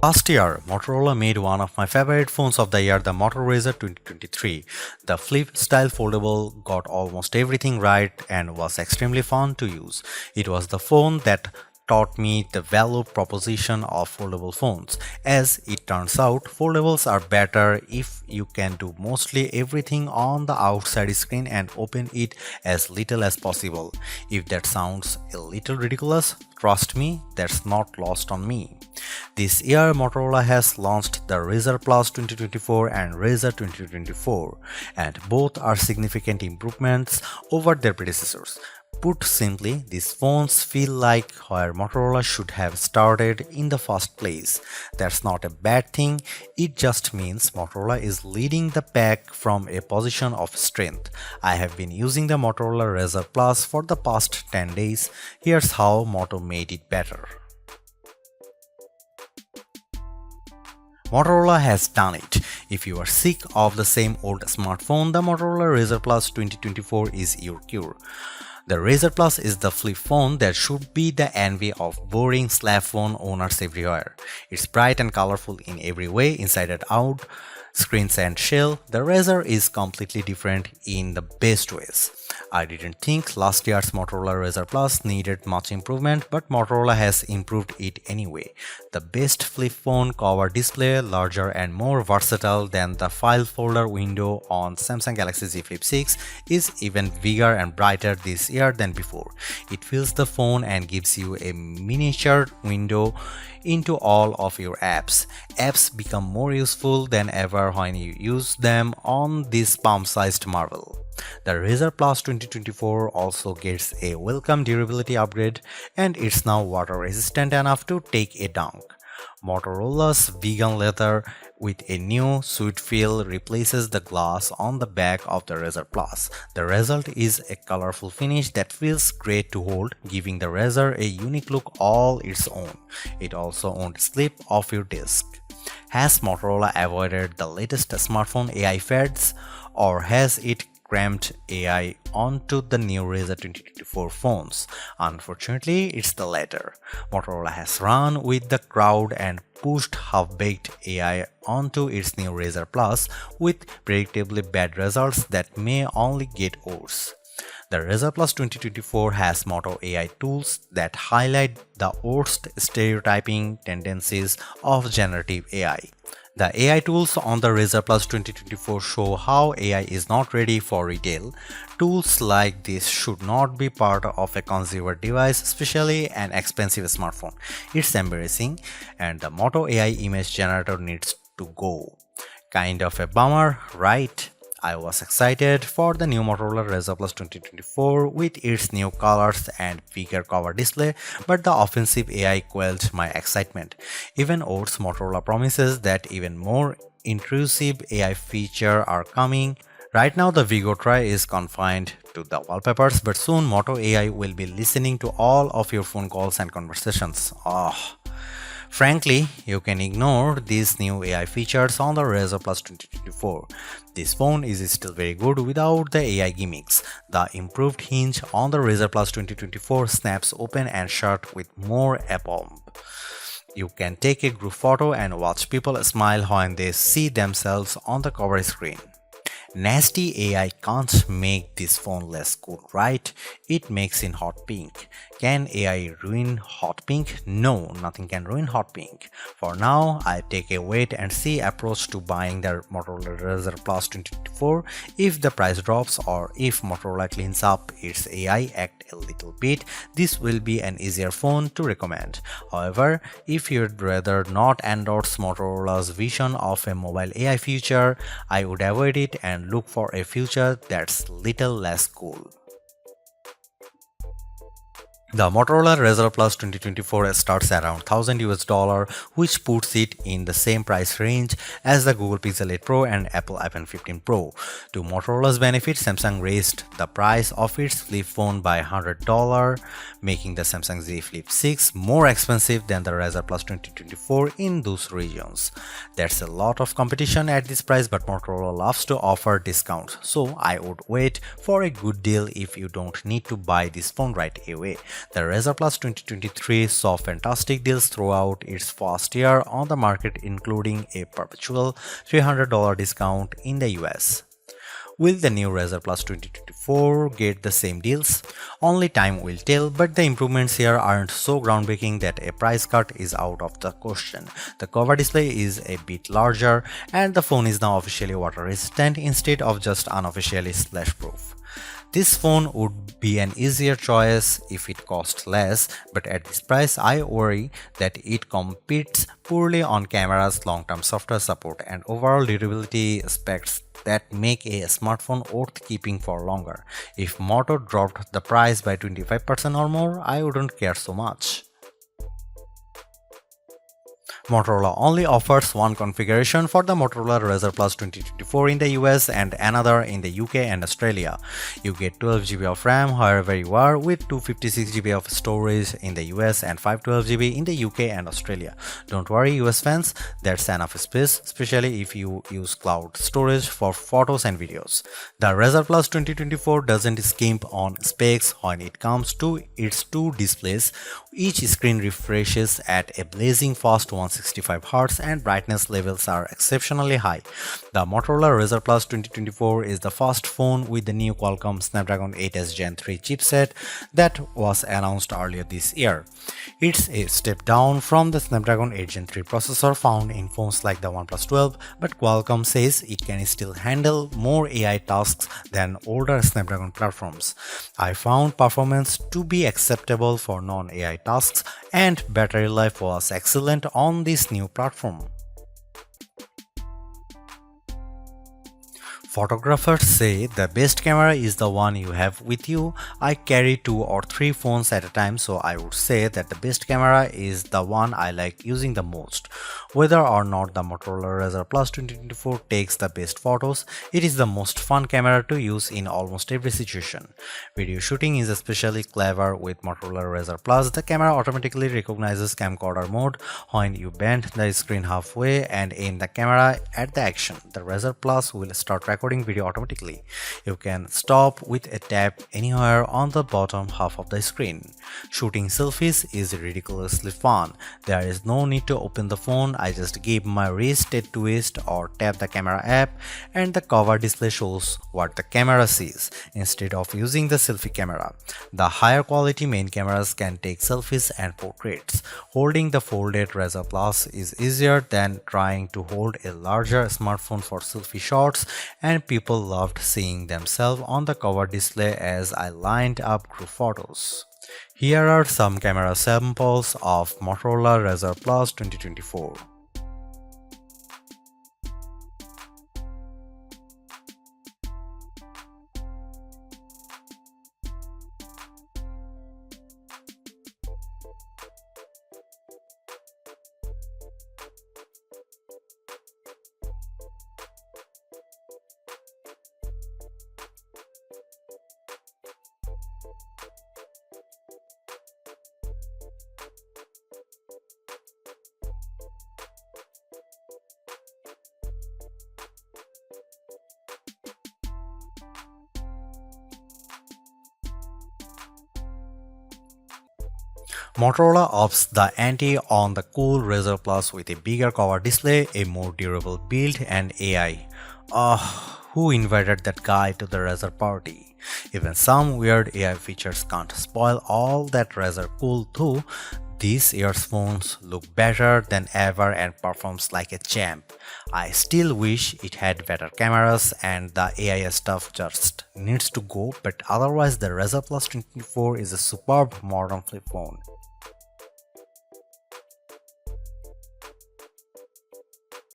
Last year, Motorola made one of my favorite phones of the year, the Motorola Razr 2023. The flip style foldable got almost everything right and was extremely fun to use. It was the phone that taught me the value proposition of foldable phones. As it turns out, foldables are better if you can do mostly everything on the outside screen and open it as little as possible. If that sounds a little ridiculous, trust me, that's not lost on me. This year, Motorola has launched the Razr Plus 2024 and Razr 2024, and both are significant improvements over their predecessors. Put simply, these phones feel like where Motorola should have started in the first place. That's not a bad thing, it just means Motorola is leading the pack from a position of strength. I have been using the Motorola Razr Plus for the past 10 days. Here's how Moto made it better. Motorola has done it. If you are sick of the same old smartphone, the Motorola Razr Plus 2024 is your cure. The Razr Plus is the flip phone that should be the envy of boring slab phone owners everywhere. It's bright and colorful in every way, inside and out, screens and shell. The Razr is completely different in the best ways. I didn't think last year's Motorola Razr Plus needed much improvement, but Motorola has improved it anyway. The best flip phone cover display, larger and more versatile than the file folder window on Samsung Galaxy Z Flip 6, is even bigger and brighter this year than before. It fills the phone and gives you a miniature window into all of your apps. Apps become more useful than ever when you use them on this palm-sized marvel. The Razr Plus 2024 also gets a welcome durability upgrade, and it's now water resistant enough to take a dunk. Motorola's vegan leather with a new sweet feel replaces the glass on the back of the Razr Plus. The result is a colorful finish that feels great to hold, giving the Razr a unique look all its own. It also won't slip off your desk. Has Motorola avoided the latest smartphone AI fads, or has it crammed AI onto the new Razr 2024 phones? Unfortunately, it's the latter. Motorola has run with the crowd and pushed half-baked AI onto its new Razr Plus with predictably bad results that may only get worse. The Razr Plus 2024 has Moto AI tools that highlight the worst stereotyping tendencies of generative AI. The AI tools on the Razr Plus 2024 show how AI is not ready for retail. Tools like this should not be part of a consumer device, especially an expensive smartphone. It's embarrassing, and the Moto AI image generator needs to go. Kind of a bummer, right? I was excited for the new Motorola Razr Plus 2024 with its new colors and bigger cover display, but the offensive AI quelled my excitement. Even worse, Motorola promises that even more intrusive AI features are coming. Right now the Vigo Try is confined to the wallpapers, but soon Moto AI will be listening to all of your phone calls and conversations. Frankly, you can ignore these new AI features on the Razr Plus 2024. This phone is still very good without the AI gimmicks. The improved hinge on the Razr Plus 2024 snaps open and shut with more aplomb. You can take a group photo and watch people smile when they see themselves on the cover screen. Nasty AI can't make this phone less cool, right? It makes in hot pink. Can AI ruin hot pink? No, nothing can ruin hot pink. For now, I take a wait and see approach to buying the Motorola Razr Plus 2024. If the price drops or if Motorola cleans up its AI act a little bit, this will be an easier phone to recommend. However, if you'd rather not endorse Motorola's vision of a mobile AI future, I would avoid it and look for a future that's little less cool. The Motorola Razr Plus 2024 starts around $1,000 which puts it in the same price range as the Google Pixel 8 Pro and Apple iPhone 15 Pro. To Motorola's benefit, Samsung raised the price of its flip phone by $100, making the Samsung Z Flip 6 more expensive than the Razr Plus 2024 in those regions. There's a lot of competition at this price, but Motorola loves to offer discounts, so I would wait for a good deal if you don't need to buy this phone right away. The Razr Plus 2023 saw fantastic deals throughout its first year on the market, including a perpetual $300 discount in the US. Will the new Razr Plus 2024 get the same deals? Only time will tell, but the improvements here aren't so groundbreaking that a price cut is out of the question. The cover display is a bit larger, and the phone is now officially water resistant instead of just unofficially splash proof. This phone would be an easier choice if it cost less, but at this price I worry that it competes poorly on cameras, long-term software support, and overall durability aspects that make a smartphone worth keeping for longer. If Moto dropped the price by 25% or more, I wouldn't care so much. Motorola only offers one configuration for the Motorola Razr Plus 2024 in the US and another in the UK and Australia. You get 12GB of RAM wherever you are, with 256GB of storage in the US and 512GB in the UK and Australia. Don't worry US fans, that's enough space, especially if you use cloud storage for photos and videos. The Razr Plus 2024 doesn't skimp on specs when it comes to its two displays. Each screen refreshes at a blazing fast 165Hz and brightness levels are exceptionally high. The Motorola Razr Plus 2024 is the first phone with the new Qualcomm Snapdragon 8s Gen 3 chipset that was announced earlier this year. It's a step down from the Snapdragon 8 Gen 3 processor found in phones like the OnePlus 12, but Qualcomm says it can still handle more AI tasks than older Snapdragon platforms. I found performance to be acceptable for non-AI tasks, and battery life was excellent on this new platform. Photographers say the best camera is the one you have with you. I carry 2 or 3 phones at a time, so I would say that the best camera is the one I like using the most. Whether or not the Motorola Razr Plus 2024 takes the best photos, it is the most fun camera to use in almost every situation. Video shooting is especially clever with Motorola Razr Plus. The camera automatically recognizes camcorder mode when you bend the screen halfway and aim the camera at the action. The Razr Plus will start recording video automatically. You can stop with a tap anywhere on the bottom half of the screen. Shooting selfies is ridiculously fun. There is no need to open the phone. I just give my wrist a twist or tap the camera app and the cover display shows what the camera sees instead of using the selfie camera. The higher quality main cameras can take selfies and portraits. Holding the folded Razr Plus is easier than trying to hold a larger smartphone for selfie shots, and people loved seeing themselves on the cover display as I lined up group photos. Here are some camera samples of Motorola Razr Plus 2024. Motorola ups the ante on the cool Razr Plus with a bigger cover display, a more durable build, and AI. Who invited that guy to the Razr party? Even some weird AI features can't spoil all that Razr cool too. These year's phones look better than ever and performs like a champ. I still wish it had better cameras and the AI stuff just needs to go, but otherwise the Razr Plus 24 is a superb modern flip phone.